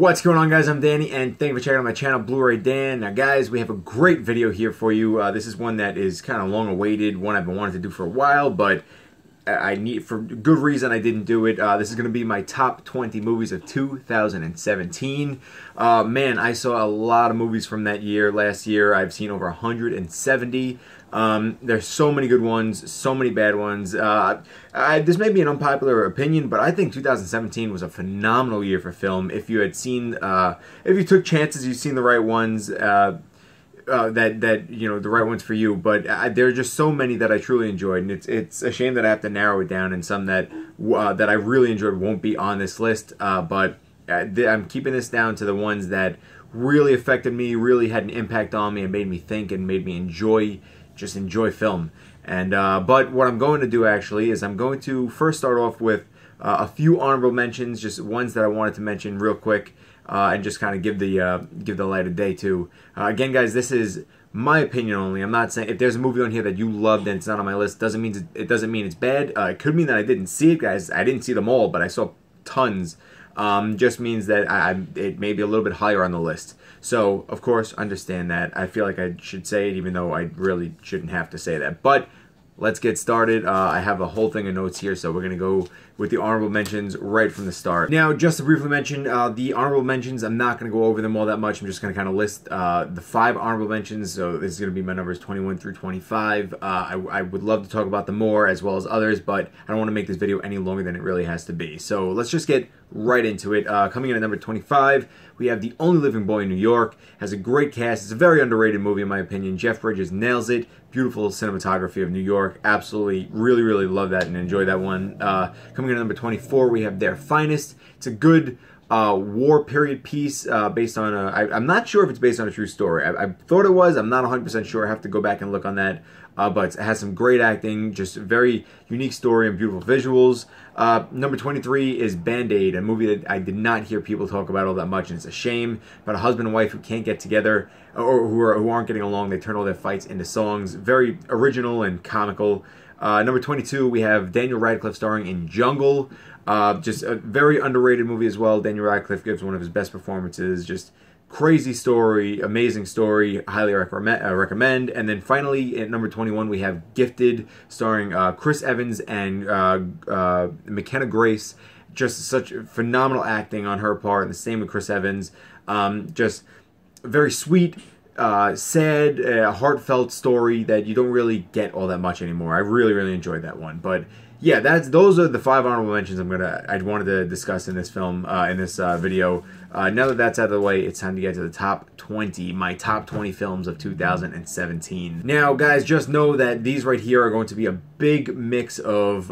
What's going on, guys? I'm Danny, and thank you for checking out my channel, Blu-ray Dan. Now, guys, we have a great video here for you. This is one that is kind of long-awaited, one I've been wanting to do for a while, but I need, for good reason, I didn't do it. This is going to be my top 20 movies of 2017. Man, I saw a lot of movies from that year. Last year, I've seen over 170. There's so many good ones, so many bad ones. This may be an unpopular opinion, but I think 2017 was a phenomenal year for film. If you had seen, if you took chances, you've seen the right ones, that you know, the right ones for you. But there are just so many that I truly enjoyed, and it's a shame that I have to narrow it down, and some that that I really enjoyed won't be on this list. But I'm keeping this down to the ones that really affected me, really had an impact on me, and made me think and made me enjoy film. And but what I'm going to do actually is I'm going to first start off with a few honorable mentions, just ones that I wanted to mention real quick, and just kind of give the light of day to. Again, guys, this is my opinion only. I'm not saying if there's a movie on here that you loved and it's not on my list, doesn't mean it's bad. It could mean that I didn't see it, guys. I didn't see them all, but I saw tons. Just means that it may be a little bit higher on the list. So, of course, understand that. I feel like I should say it, even though I really shouldn't have to say that. But let's get started. I have a whole thing of notes here, so we're going to go with the honorable mentions right from the start. Now, just to briefly mention, the honorable mentions, I'm not going to go over them all that much. I'm just going to kind of list the 5 honorable mentions. So this is going to be my numbers 21 through 25. I would love to talk about them more, as well as others, but I don't want to make this video any longer than it really has to be. So let's just get right into it. Coming in at number 25, we have The Only Living Boy in New York. Has a great cast. It's a very underrated movie in my opinion. Jeff Bridges nails it. Beautiful cinematography of New York. Absolutely, really love that and enjoy that one. Coming in at number 24, we have Their Finest. It's a good war period piece based on I'm not sure if it's based on a true story. I thought it was. I'm not 100% sure. I have to go back and look on that. But it has some great acting, just a very unique story and beautiful visuals. Number 23 is Band-Aid, a movie that I did not hear people talk about all that much, and it's a shame. About a husband and wife who can't get together, or who aren't getting along. They turn all their fights into songs. Very original and comical. Number 22, we have Daniel Radcliffe starring in Jungle. Just a very underrated movie as well. Daniel Radcliffe gives one of his best performances. Just crazy story, amazing story, highly recommend. And then finally, at number 21, we have Gifted, starring Chris Evans and McKenna Grace. Just such phenomenal acting on her part, and the same with Chris Evans. Just very sweet, sad, heartfelt story that you don't really get all that much anymore. I really enjoyed that one. But yeah, those are the 5 honorable mentions I wanted to discuss in this film, in this video. Now that that's out of the way, it's time to get to the top 20, my top 20 films of 2017. Now, guys, just know that these right here are going to be a big mix of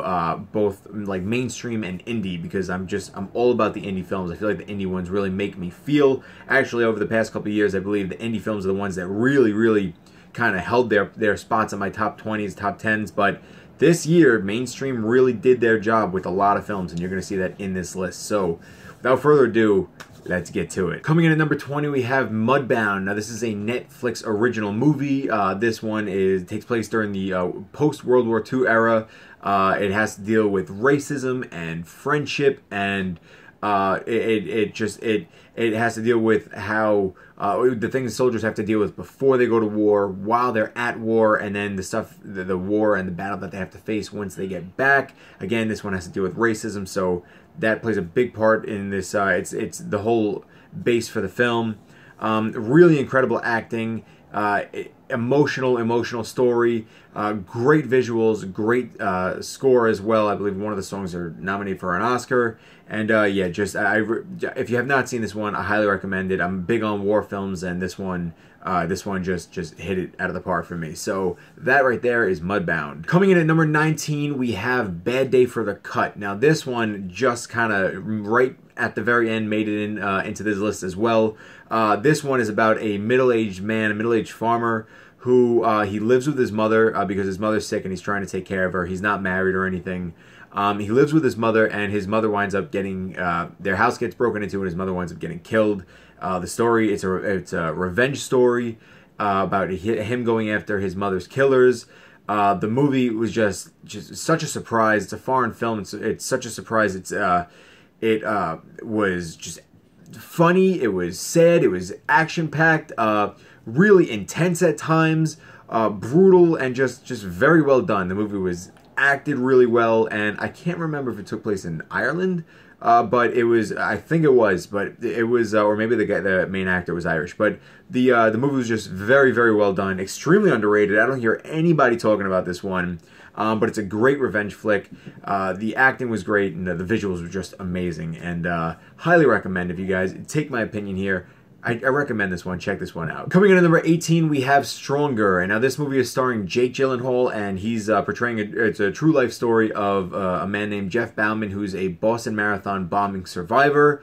both like mainstream and indie, because I'm all about the indie films. I feel like the indie ones really make me feel. Actually, over the past couple of years, I believe the indie films are the ones that really kind of held their spots in my top 20s, top 10s, but this year, mainstream really did their job with a lot of films, and you're going to see that in this list. So, without further ado, let's get to it. Coming in at number 20, we have Mudbound. Now, this is a Netflix original movie. This one takes place during the post-World War II era. It has to deal with racism and friendship, and it has to deal with how the things soldiers have to deal with before they go to war, while they're at war, and then the war and the battle that they have to face once they get back. Again, this one has to deal with racism, so that plays a big part in this. It's the whole base for the film. Really incredible acting, emotional story, great visuals, great score as well. I believe one of the songs are nominated for an Oscar. And yeah, just if you have not seen this one, I highly recommend it. I'm big on war films, and this one just hit it out of the park for me. So that right there is Mudbound. Coming in at number 19, we have Bad Day for the Cut. Now this one just kind of right at the very end made it into this list as well. This one is about a middle-aged man, a middle-aged farmer, who he lives with his mother because his mother's sick and he's trying to take care of her. He's not married or anything. He lives with his mother, and his mother winds up getting, their house gets broken into, and his mother winds up getting killed. The story, it's a revenge story about him going after his mother's killers. The movie was just such a surprise. It's a foreign film. It's such a surprise. It was just funny, it was sad, it was action-packed, really intense at times, brutal, and just very well done. The movie was acted really well, and I can't remember if it took place in Ireland, but it was, I think it was, but it was, or maybe the main actor was Irish, but the movie was just very, very well done, extremely underrated. I don't hear anybody talking about this one, but it's a great revenge flick. The acting was great, and the visuals were just amazing, and highly recommend. If you guys take my opinion here, I recommend this one. Check this one out. Coming in at number 18, we have Stronger. And now this movie is starring Jake Gyllenhaal, and he's portraying it's a true life story of a man named Jeff Bauman, who's a Boston Marathon bombing survivor.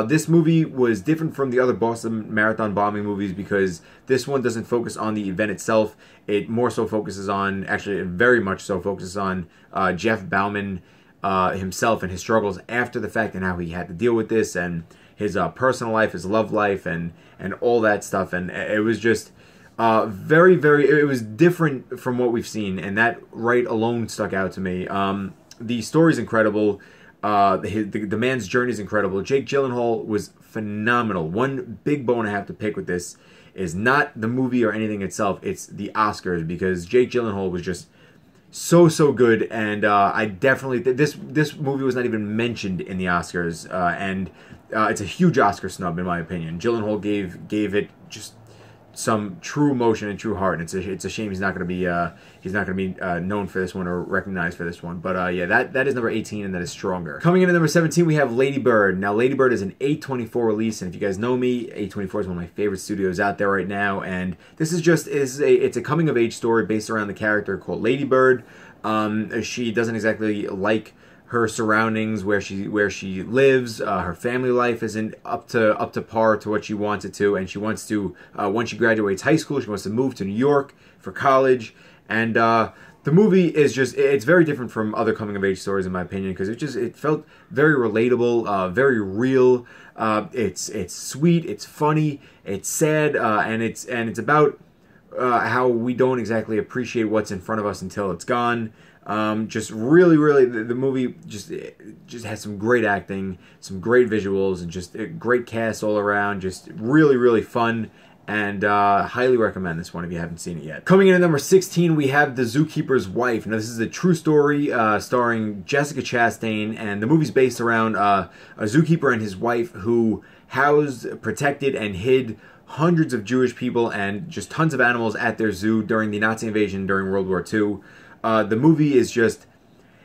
This movie was different from the other Boston Marathon bombing movies because this one doesn't focus on the event itself. It more so focuses on, actually it very much so focuses on Jeff Bauman himself and his struggles after the fact and how he had to deal with this, and his personal life, his love life, and all that stuff. And it was just very, very, it was different from what we've seen, and that right alone stuck out to me. The story's incredible. The man's journey is incredible. Jake Gyllenhaal was phenomenal. One big bone I have to pick with this is not the movie or anything itself, it's the Oscars, because Jake Gyllenhaal was just so good, and I definitely, this movie was not even mentioned in the Oscars, and it's a huge Oscar snub in my opinion. Gyllenhaal gave it just some true emotion and true heart, and it's a shame he's not going to be known for this one or recognized for this one. But yeah, that is number 18, and that is Stronger. Coming in at number 17, we have Lady Bird. Now, Lady Bird is an A24 release, and if you guys know me, A24 is one of my favorite studios out there right now, and this is just it's a coming of age story based around the character called Lady Bird. She doesn't exactly like her surroundings, where she lives. Her family life isn't up to par to what she wants it to, and she wants to, once she graduates high school, she wants to move to New York for college. And the movie is just, it's very different from other coming of age stories in my opinion, because it felt very relatable, very real. It's sweet, it's funny, it's sad, and it's about how we don't exactly appreciate what's in front of us until it's gone. Just really, the movie just has some great acting, some great visuals, and just a great cast all around. Just really fun, and highly recommend this one if you haven't seen it yet. Coming in at number 16, we have The Zookeeper's Wife. Now, this is a true story starring Jessica Chastain, and the movie's based around a zookeeper and his wife who housed, protected, and hid hundreds of Jewish people and just tons of animals at their zoo during the Nazi invasion during World War II. The movie is just,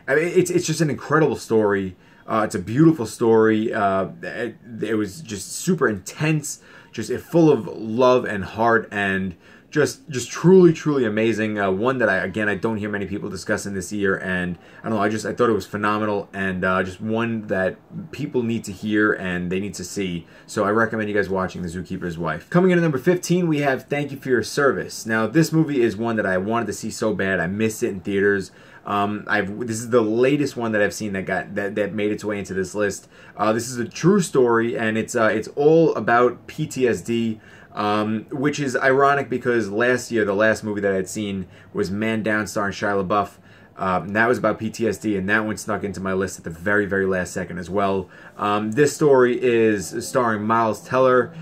I mean, it's just an incredible story. It's a beautiful story. It was just super intense, just full of love and heart, and just truly amazing. One that I don't hear many people discussing this year, and I don't know, I thought it was phenomenal, and just one that people need to hear and they need to see. So I recommend you guys watching The Zookeeper's Wife. Coming in at number 15, we have Thank You for Your Service. Now, this movie is one that I wanted to see so bad. I missed it in theaters. This is the latest one that I've seen that made its way into this list. This is a true story, and it's all about PTSD. Which is ironic because last year, the last movie that I had seen was Man Down starring Shia LaBeouf. And that was about PTSD, and that one snuck into my list at the very last second as well. This story is starring Miles Teller.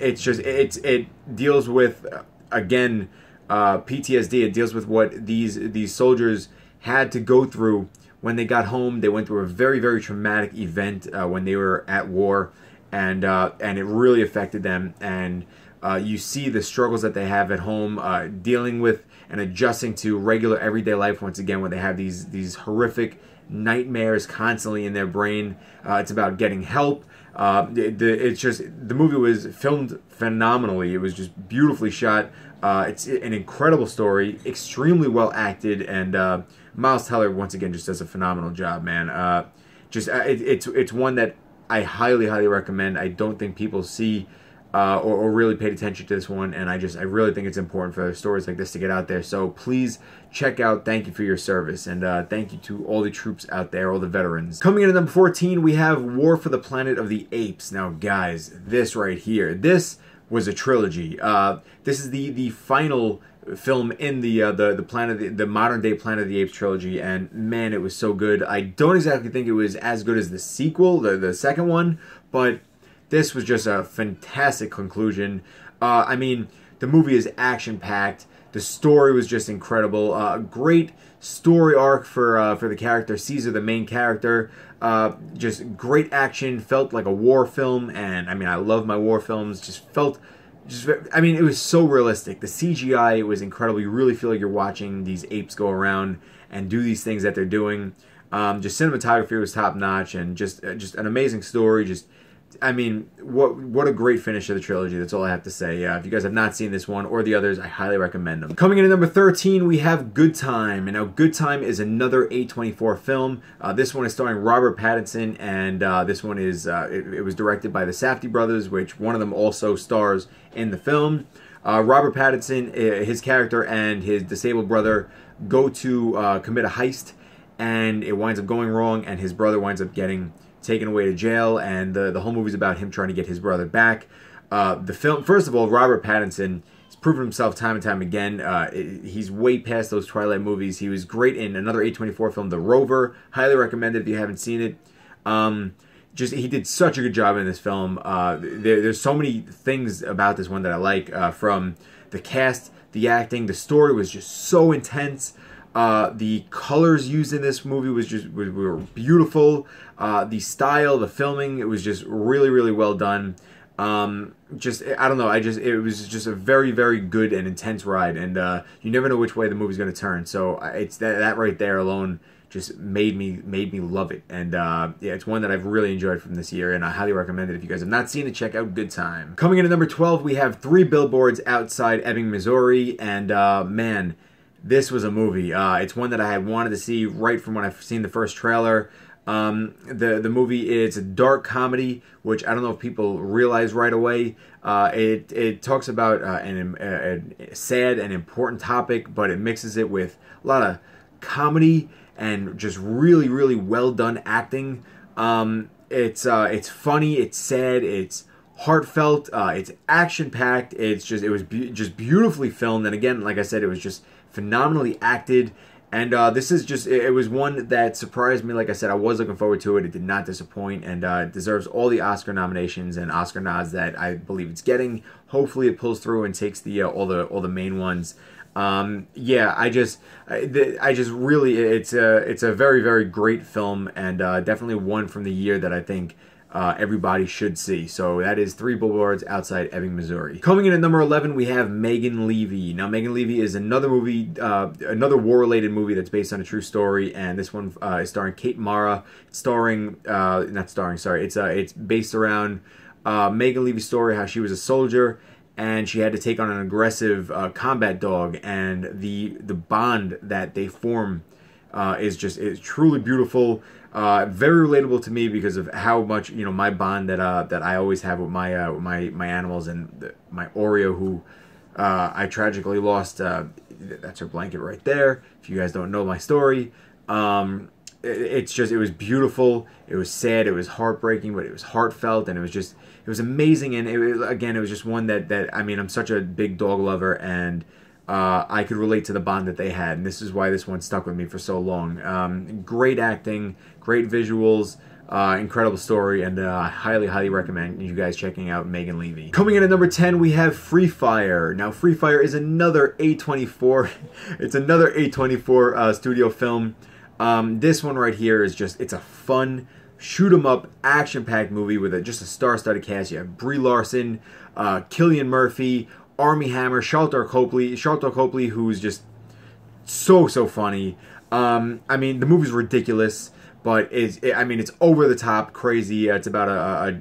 It deals with, again, PTSD. It deals with what these soldiers had to go through when they got home. They went through a very traumatic event when they were at war. And it really affected them, and you see the struggles that they have at home, dealing with and adjusting to regular everyday life once again, when they have these horrific nightmares constantly in their brain. It's about getting help. The movie was filmed phenomenally. It was just beautifully shot. It's an incredible story, extremely well acted, and Miles Teller once again just does a phenomenal job, man. It's one that I highly recommend. I don't think people see or really paid attention to this one, and I really think it's important for stories like this to get out there. So please check out Thank You for Your Service, and thank you to all the troops out there, all the veterans. Coming in at number 14, we have War for the Planet of the Apes. Now, guys, this right here, this was a trilogy. This is the final film in the modern day Planet of the Apes trilogy, and man, it was so good. I don't exactly think it was as good as the sequel, the second one, but this was just a fantastic conclusion. I mean, the movie is action-packed. The story was just incredible. Great story arc for the character Caesar, the main character. Just great action. Felt like a war film, and I mean, I love my war films. I mean, it was so realistic. The CGI was incredible. You really feel like you're watching these apes go around and do these things that they're doing. Just cinematography was top notch, and just an amazing story. I mean, what a great finish of the trilogy. That's all I have to say. If you guys have not seen this one or the others, I highly recommend them. Coming in at number 13, we have Good Time. And now Good Time is another A24 film. This one is starring Robert Pattinson, and this one is it was directed by the Safdie brothers, which one of them also stars in the film. Robert Pattinson, his character, and his disabled brother go to commit a heist, and it winds up going wrong, and his brother winds up getting taken away to jail, and the whole movie's about him trying to get his brother back. The film, first of all, Robert Pattinson has proven himself time and time again. He's way past those Twilight movies. He was great in another A24 film, The Rover. Highly recommended if you haven't seen it. He did such a good job in this film. There's so many things about this one that I like, from the cast, the acting. The story was just so intense. The colors used in this movie were beautiful. The style, the filming, it was just really, really well done. I don't know, it was just a very, very good and intense ride, and you never know which way the movie's going to turn. So it's that right there alone just made me love it. And yeah, it's one that I've really enjoyed from this year, and I highly recommend it. If you guys have not seen it, check out Good Time. Coming in at number 12, we have 3 Billboards Outside Ebbing, Missouri, and man, this was a movie. It's one that I had wanted to see right from when I've seen the first trailer. The movie is a dark comedy, which I don't know if people realize right away. It talks about a sad and important topic, but it mixes it with a lot of comedy and just really, really well done acting. It's funny, it's sad, it's heartfelt, it's action packed. It was just beautifully filmed, and again, like I said, it was just phenomenally acted. And this is just, it was one that surprised me. Like I said, I was looking forward to it. It did not disappoint, and it deserves all the Oscar nominations and Oscar nods that I believe it's getting. Hopefully it pulls through and takes the all the main ones. Yeah, I just really, it's a very, very great film, and definitely one from the year that I think everybody should see. So that is 3 Billboards Outside Ebbing, Missouri. Coming in at number 11, we have Megan Levy. Now, Megan Levy is another movie, another war-related movie that's based on a true story, and this one is starring Kate Mara. It's it's based around Megan Levy's story, how she was a soldier, and she had to take on an aggressive combat dog, and the bond that they form is truly beautiful. Very relatable to me because of how much, you know, my bond that I always have with my animals, and my Oreo, who I tragically lost. That's her blanket right there. If you guys don't know my story, it was beautiful. It was sad. It was heartbreaking, but it was heartfelt, and it was amazing. And it was just one that I mean, I'm such a big dog lover, and I could relate to the bond that they had, and this is why this one stuck with me for so long. Great acting, great visuals, incredible story, and I highly, highly recommend you guys checking out Megan Levy. Coming in at number 10, we have Free Fire. Now, Free Fire is another A24. It's another A24 studio film. This one right here is it's a fun, shoot-'em-up, action-packed movie with just a star-studded cast. You have Brie Larson, Cillian Murphy, Armie Hammer, Charlotte Copley, who's just so funny. I mean, the movie's ridiculous, but it's over the top, crazy. It's about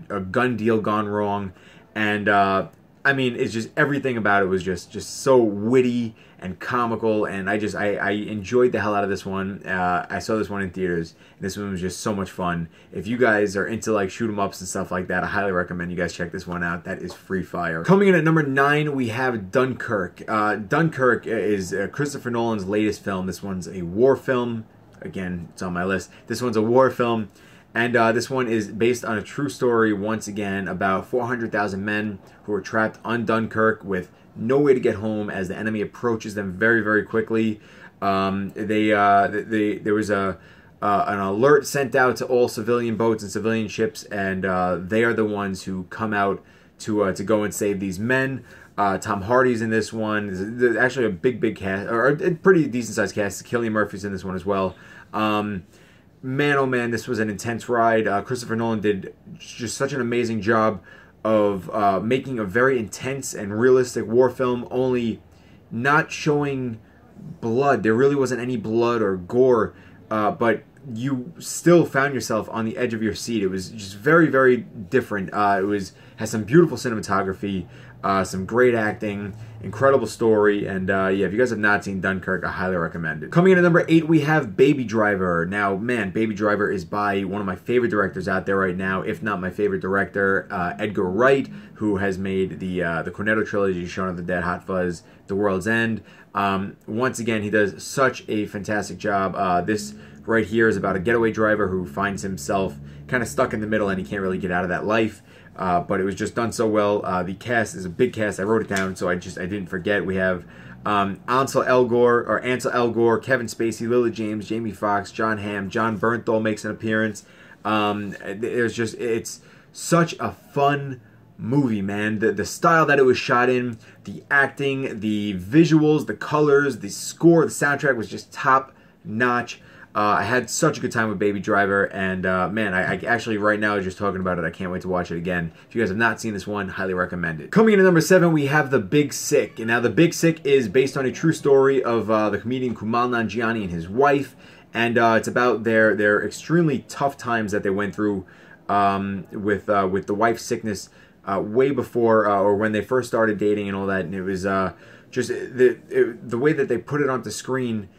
a gun deal gone wrong, and I mean, it's just everything about it was just so witty and comical, and I enjoyed the hell out of this one. I saw this one in theaters, and this one was just so much fun. If you guys are into like shoot 'em ups and stuff like that, I highly recommend you guys check this one out. That is Free Fire. Coming in at number 9, we have Dunkirk. Dunkirk is Christopher Nolan's latest film. This one's a war film. Again, it's on my list. This one's a war film. And this one is based on a true story, once again, about 400,000 men who are trapped on Dunkirk with no way to get home as the enemy approaches them very, very quickly. There was a an alert sent out to all civilian boats and civilian ships, and they are the ones who come out to go and save these men. Tom Hardy's in this one. There's actually a big cast, or a pretty decent sized cast. Cillian Murphy's in this one as well. Man, oh man, this was an intense ride. Christopher Nolan did just such an amazing job of making a very intense and realistic war film, only not showing blood. There really wasn't any blood or gore, but you still found yourself on the edge of your seat. It was just very different. It has some beautiful cinematography, some great acting, incredible story, and yeah, if you guys have not seen Dunkirk, I highly recommend it. Coming in at number 8, we have Baby Driver. Now, man, Baby Driver is by one of my favorite directors out there right now, if not my favorite director, Edgar Wright, who has made the Cornetto trilogy, Shaun of the Dead, Hot Fuzz, The World's End. Once again, he does such a fantastic job. This right here is about a getaway driver who finds himself kind of stuck in the middle and he can't really get out of that life. But it was just done so well. The cast is a big cast. I wrote it down so I didn't forget. We have Ansel Elgort, Kevin Spacey, Lily James, Jamie Foxx, John Hamm, John Bernthal makes an appearance. It's such a fun movie, man. The style that it was shot in, the acting, the visuals, the colors, the score, the soundtrack was just top notch. I had such a good time with Baby Driver, and man, I actually right now just talking about it, I can't wait to watch it again. If you guys have not seen this one, highly recommend it. Coming in at number 7, we have The Big Sick. And now The Big Sick is based on a true story of the comedian Kumail Nanjiani and his wife, and it's about their extremely tough times that they went through with the wife's sickness way before or when they first started dating and all that. And it was just the way that they put it onto screen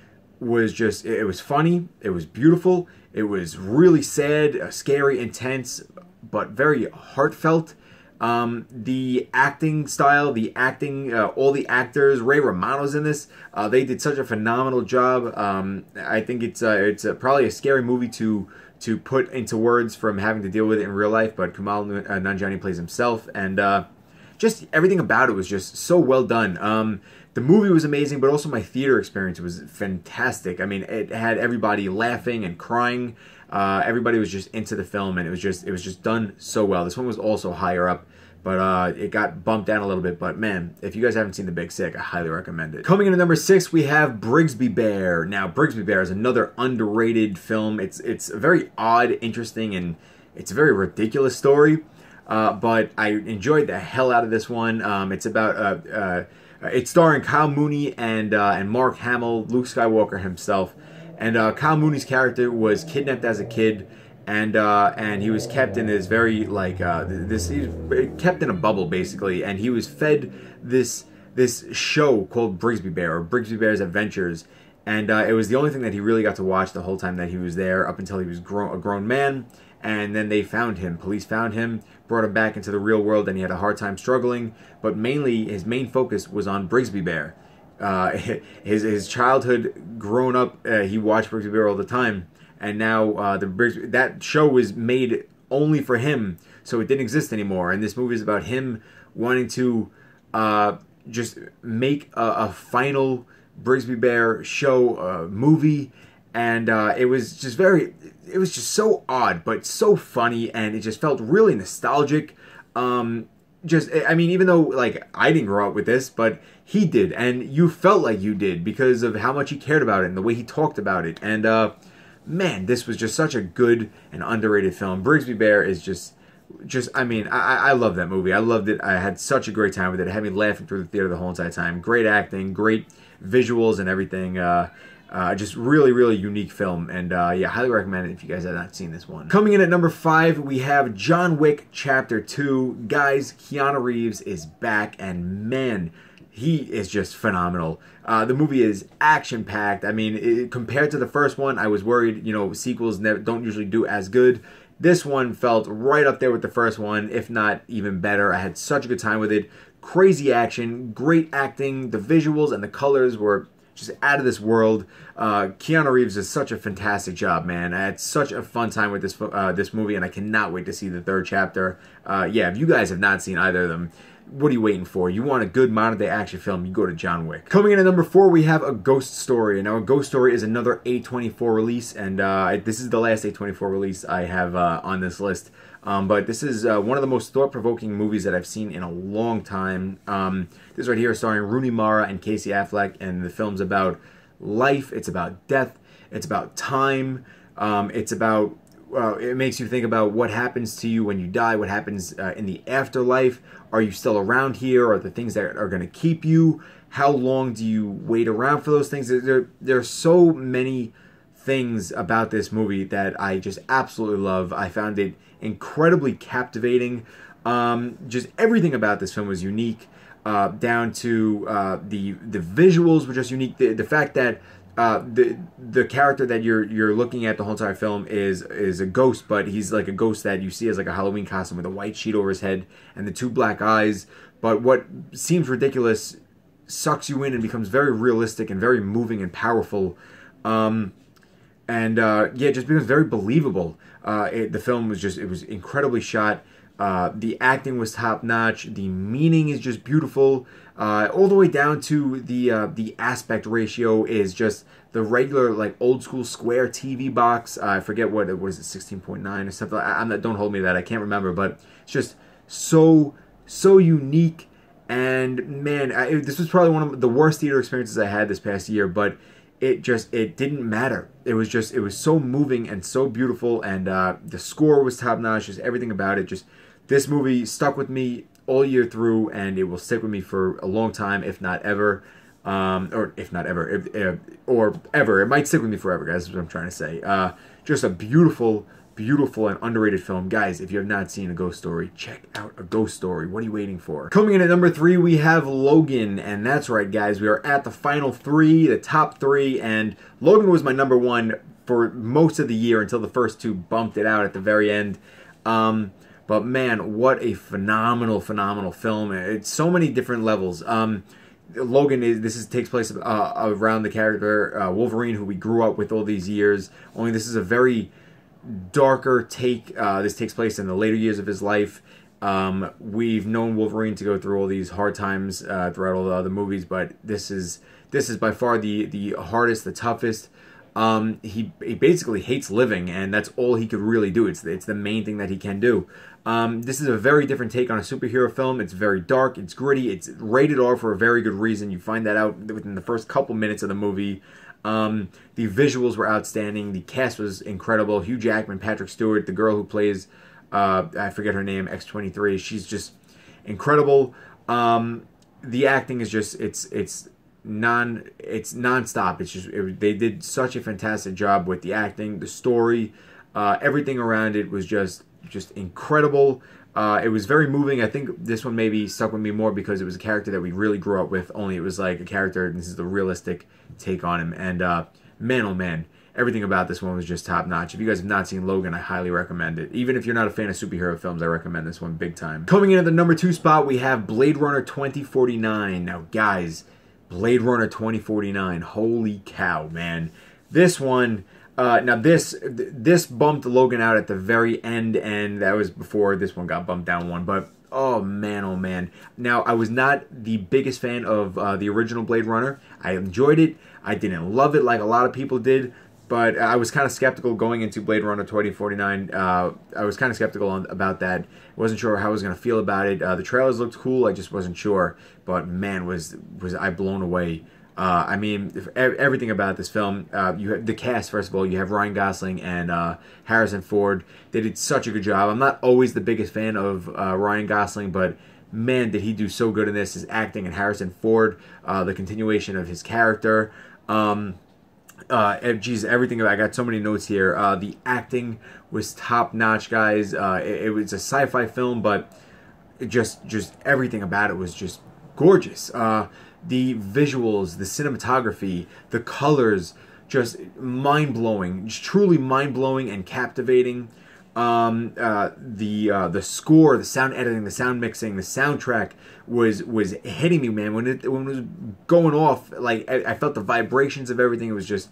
was just, it was funny, it was beautiful, it was really sad, scary, intense, but very heartfelt. The acting style, all the actors, Ray Romano's in this, they did such a phenomenal job. I think it's probably a scary movie to put into words from having to deal with it in real life, but Kumail Nanjiani plays himself, and just everything about it was just so well done. The movie was amazing, but also my theater experience was fantastic. I mean, it had everybody laughing and crying. Everybody was just into the film, and it was just done so well. This one was also higher up, but it got bumped down a little bit. But man, if you guys haven't seen The Big Sick, I highly recommend it. Coming in at number 6, we have Brigsby Bear. Now, Brigsby Bear is another underrated film. It's a very odd, interesting, and it's a very ridiculous story. But I enjoyed the hell out of this one. It's about it's starring Kyle Mooney and Mark Hamill, Luke Skywalker himself. And Kyle Mooney's character was kidnapped as a kid, and he was kept in this very he was kept in a bubble basically, and he was fed this show called Brigsby Bear, or Brigsby Bear's Adventures. And it was the only thing that he really got to watch the whole time that he was there, up until he was a grown man. And then they found him. Police found him, brought him back into the real world, and he had a hard time struggling. But mainly, his main focus was on Brigsby Bear. His childhood, growing up, he watched Brigsby Bear all the time. And now that show was made only for him, so it didn't exist anymore. And this movie is about him wanting to just make a final Brigsby Bear show movie. And it was just so odd, but so funny, and it just felt really nostalgic. I mean, even though, like, I didn't grow up with this, but he did, and you felt like you did because of how much he cared about it and the way he talked about it. And, man, this was just such a good and underrated film. Brigsby Bear is I mean, I love that movie. I loved it. I had such a great time with it. It had me laughing through the theater the whole entire time. Great acting, great visuals and everything. Just really unique film, and yeah, highly recommend it if you guys have not seen this one. Coming in at number 5, we have John Wick Chapter 2. Guys, Keanu Reeves is back, and man, he is just phenomenal. The movie is action-packed. I mean, compared to the first one, I was worried, sequels don't usually do as good. This one felt right up there with the first one, if not even better. I had such a good time with it. Crazy action, great acting, the visuals and the colors were just out of this world. Keanu Reeves does such a fantastic job, man. I had such a fun time with this movie, and I cannot wait to see the third chapter. Yeah, if you guys have not seen either of them, what are you waiting for? You want a good modern-day action film, you go to John Wick. Coming in at number 4, we have A Ghost Story. Now, A Ghost Story is another A24 release, and this is the last A24 release I have on this list. But this is one of the most thought-provoking movies that I've seen in a long time. This right here is starring Rooney Mara and Casey Affleck, and the film's about life, it's about death, it's about time, it's about... it makes you think about what happens to you when you die, what happens in the afterlife. Are you still around here? Are the things that are going to keep you? How long do you wait around for those things? There are so many things about this movie that I just absolutely love. I found it incredibly captivating. Just everything about this film was unique, down to the visuals were just unique. The fact that the character that you're looking at the whole entire film is a ghost, but he's like a ghost that you see as like a Halloween costume with a white sheet over his head and the 2 black eyes. But what seems ridiculous sucks you in and becomes very realistic and very moving and powerful. Yeah, it just becomes very believable. The film was just, it was incredibly shot. The acting was top notch. The meaning is just beautiful. All the way down to the aspect ratio is just the regular like old school square TV box. I forget what it was, 16.9 or something. Don't hold me to that. I can't remember, but it's just so unique. And man, this was probably one of the worst theater experiences I had this past year, but it didn't matter. It was so moving and so beautiful, and the score was top notch. Just everything about it. Just this movie stuck with me all year through, and it will stick with me for a long time, if not ever. Or if not ever, or ever. It might stick with me forever, guys. That's what I'm trying to say. Just a beautiful, beautiful and underrated film. Guys, if you have not seen A Ghost Story, check out A Ghost Story. What are you waiting for? Coming in at number 3, we have Logan. And that's right, guys. We are at the final 3, the top 3. And Logan was my number 1 for most of the year until the first 2 bumped it out at the very end. But man, what a phenomenal, phenomenal film. It's so many different levels. Logan takes place around the character Wolverine, who we grew up with all these years. Only this is a very darker take. This takes place in the later years of his life. We've known Wolverine to go through all these hard times throughout all the other movies, but this is by far the hardest, the toughest. He basically hates living, and that's all he could really do. It's the main thing that he can do. This is a very different take on a superhero film. It's very dark, it's gritty, it's rated R for a very good reason. You find that out within the first couple minutes of the movie. The visuals were outstanding. The cast was incredible. Hugh Jackman, Patrick Stewart, the girl who plays, I forget her name, X-23. She's just incredible. The acting is just, it's non-stop. They did such a fantastic job with the acting, the story, everything around it was just incredible. It was very moving. I think this one maybe stuck with me more because it was a character that we really grew up with, only it was like a character, and this is the realistic take on him. And man, oh man, everything about this one was just top notch. If you guys have not seen Logan, I highly recommend it. Even if you're not a fan of superhero films, I recommend this one big time. Coming in at the number 2 spot, we have Blade Runner 2049. Now guys, Blade Runner 2049, holy cow, man. This one, now this bumped Logan out at the very end, and that was before this one got bumped down 1, but oh man, oh man. Now, I was not the biggest fan of the original Blade Runner. I enjoyed it. I didn't love it like a lot of people did, but I was kind of skeptical going into Blade Runner 2049. I was kind of skeptical about that. Wasn't sure how I was going to feel about it. The trailers looked cool. I just wasn't sure. But man, was I blown away. I mean, everything about this film. You have the cast, first of all. You have Ryan Gosling and Harrison Ford. They did such a good job. I'm not always the biggest fan of Ryan Gosling, but man, did he do so good in this. His acting, and Harrison Ford, the continuation of his character. Geez, everything. I got so many notes here. The acting was top notch, guys. It was a sci-fi film, but just everything about it was just gorgeous. The visuals, the cinematography, the colors, just mind-blowing. Just truly mind-blowing and captivating. The score, the sound editing, the sound mixing, the soundtrack was hitting me, man. When it was going off, like I felt the vibrations of everything. It was just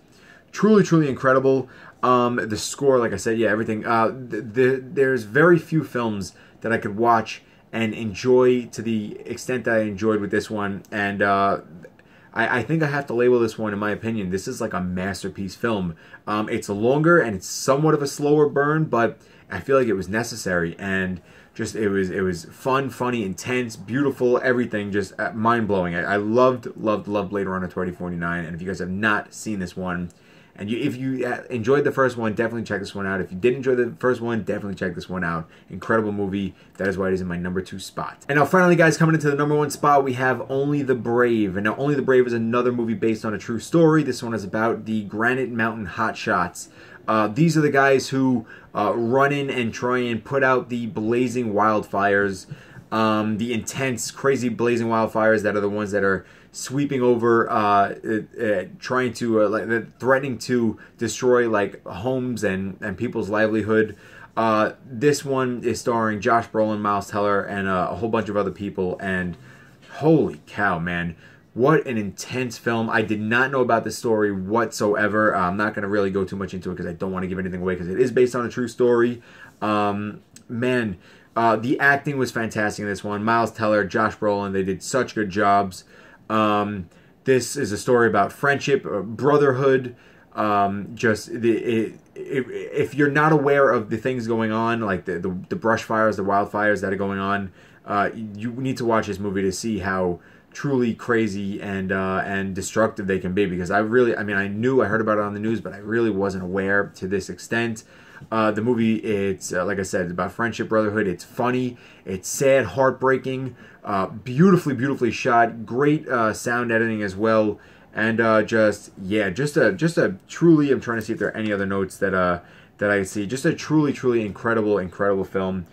truly incredible. The score, like I said, yeah, everything. There's very few films that I could watch and enjoy to the extent that I enjoyed with this one. And I think I have to label this one, in my opinion, this is like a masterpiece film. It's longer and it's somewhat of a slower burn, but I feel like it was necessary, and just it was fun, funny, intense, beautiful, everything, just mind-blowing. I loved Blade Runner 2049, and if you guys have not seen this one, and if you enjoyed the first one, definitely check this one out. If you did enjoy the first one, definitely check this one out. Incredible movie. That is why it is in my #2 spot. And now finally, guys, coming into the #1 spot, we have Only the Brave. And now Only the Brave is another movie based on a true story. This one is about the Granite Mountain Hotshots. These are the guys who run in and try and put out the blazing wildfires, the intense, crazy blazing wildfires that are the ones that are sweeping over, trying to, threatening to destroy like homes and people's livelihood. This one is starring Josh Brolin, Miles Teller, and a whole bunch of other people. And holy cow, man. What an intense film. I did not know about this story whatsoever. I'm not going to really go too much into it because I don't want to give anything away because it is based on a true story. Man, the acting was fantastic in this one. Miles Teller, Josh Brolin, they did such good jobs. This is a story about friendship, brotherhood. If you're not aware of the things going on, like the brush fires, the wildfires that are going on, you need to watch this movie to see how truly crazy and destructive they can be. Because I heard about it on the news, but I really wasn't aware to this extent. The movie, it's like I said, it's about friendship, brotherhood. It's funny, it's sad, heartbreaking, beautifully shot, great sound editing as well, and just a truly, I'm trying to see if there are any other notes that I see. Just a truly incredible film.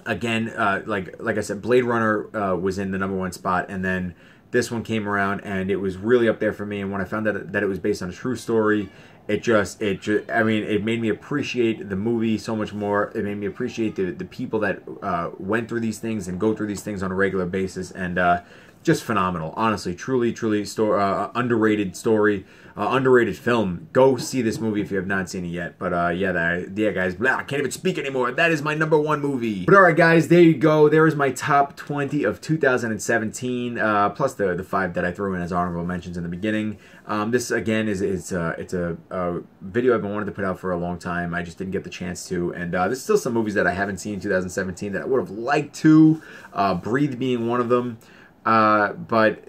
Again, like I said, Blade Runner was in the #1 spot, and then this one came around, and it was really up there for me. And when I found out that it was based on a true story, it made me appreciate the movie so much more. It made me appreciate the people that went through these things and go through these things on a regular basis, and just phenomenal. Honestly, truly underrated story, underrated film. Go see this movie if you have not seen it yet. But yeah, guys, I can't even speak anymore. That is my #1 movie. But all right, guys, there you go. There is my top 20 of 2017, plus the 5 that I threw in as honorable mentions in the beginning. This again it's a video I've been wanting to put out for a long time. I just didn't get the chance to, and there's still some movies that I haven't seen in 2017 that I would have liked to. Breathe being one of them. But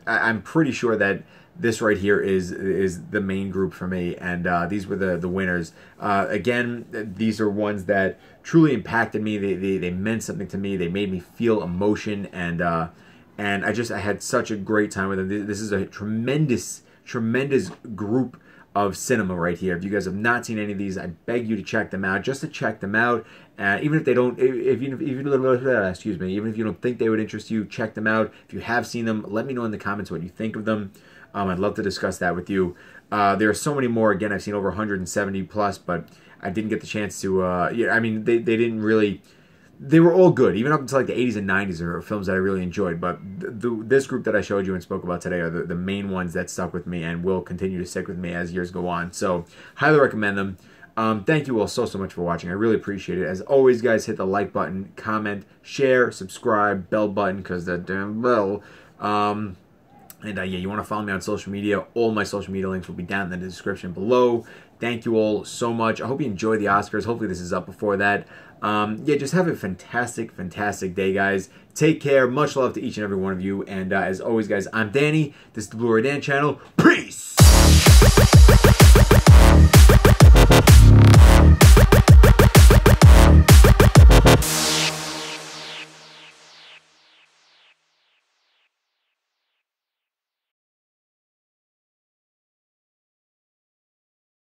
I'm pretty sure that this right here is the main group for me, and these were the winners. Again, these are ones that truly impacted me. They meant something to me. They made me feel emotion, and I had such a great time with them. This is a tremendous group of cinema right here. If you guys have not seen any of these, I beg you to check them out. Just to check them out, even if they don't, even if you don't think they would interest you, check them out. If you have seen them, let me know in the comments what you think of them. I'd love to discuss that with you. There are so many more. Again, I've seen over 170 plus, but I didn't get the chance to. They didn't really. They were all good, even up until like the 80s and 90s are films that I really enjoyed. But this group that I showed you and spoke about today are the main ones that stuck with me and will continue to stick with me as years go on. So, highly recommend them. Thank you all so much for watching. I really appreciate it. As always, guys, hit the like button, comment, share, subscribe, bell button, because that damn bell. Yeah, you want to follow me on social media. All my social media links will be down in the description below. Thank you all so much. I hope you enjoy the Oscars. Hopefully this is up before that. Yeah, just have a fantastic day, guys. Take care. Much love to each and every one of you. And as always, guys, I'm Danny. This is the BLURAY DAN channel. Peace!